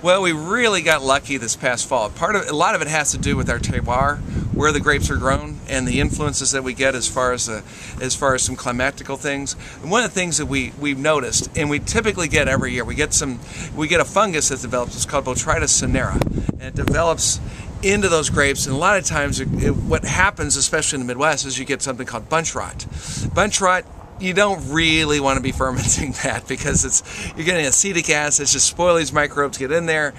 Well, we really got lucky this past fall. A lot of it has to do with our terroir, where the grapes are grown, and the influences that we get as far as some climatical things. And one of the things that we've noticed, and we typically get every year, we get a fungus that develops. It's called Botrytis cinerea, and it develops into those grapes. And a lot of times, what happens, especially in the Midwest, is you get something called bunch rot. Bunch rot. You don't really want to be fermenting that because you're getting acetic acid. It's just spoil these microbes, get in there,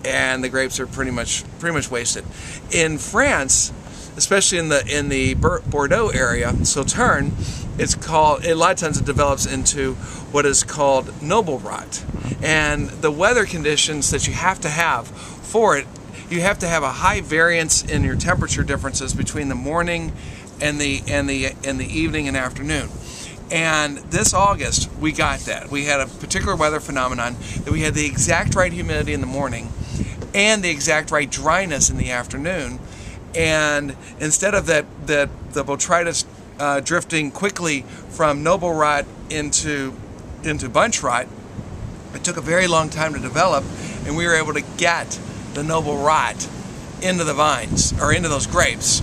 and the grapes are pretty much wasted. In France, especially in the Bordeaux area, Sauterne, a lot of times it develops into what is called noble rot. And the weather conditions that you have to have for it, you have to have a high variance in your temperature differences between the morning and the evening and afternoon. And this August, we got that. We had a particular weather phenomenon that we had the exact right humidity in the morning and the exact right dryness in the afternoon. And instead of the botrytis drifting quickly from noble rot into bunch rot, it took a very long time to develop, and we were able to get the noble rot into the vines, or into those grapes.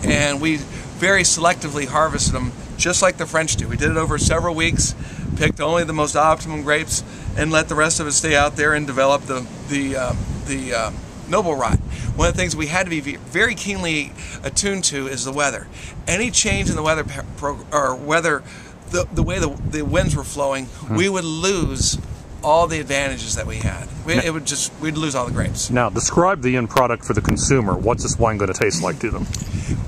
And we very selectively harvested them, just like the French do. We did it over several weeks, picked only the most optimum grapes, and let the rest of it stay out there and develop the noble rot. One of the things we had to be very keenly attuned to is the weather. Any change in the weather, the way the winds were flowing, we would lose all the advantages that we had. We'd lose all the grapes. Now, describe the end product for the consumer. What's this wine going to taste like to them?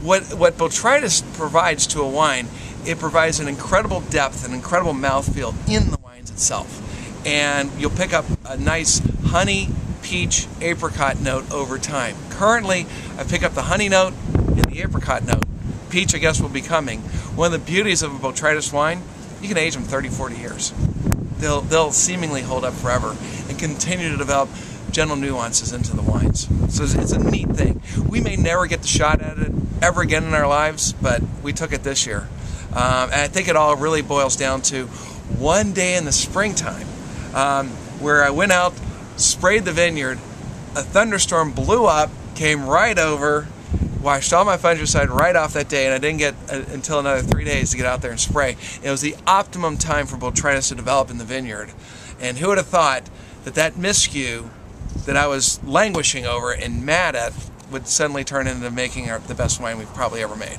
What botrytis provides to a wine, it provides an incredible depth, an incredible mouthfeel in the wines itself. And you'll pick up a nice honey, peach, apricot note over time. Currently, I pick up the honey note and the apricot note. Peach, I guess, will be coming. One of the beauties of a botrytis wine, you can age them 30, 40 years. They'll seemingly hold up forever and continue to develop gentle nuances into the wines. So it's a neat thing. We may never get the shot at it ever again in our lives, but we took it this year. And I think it all really boils down to one day in the springtime where I went out, sprayed the vineyard, a thunderstorm blew up, came right over, washed all my fungicide right off that day, and I didn't get until another 3 days to get out there and spray. It was the optimum time for botrytis to develop in the vineyard. And who would have thought that miscue that I was languishing over and mad at would suddenly turn into making the best wine we've probably ever made.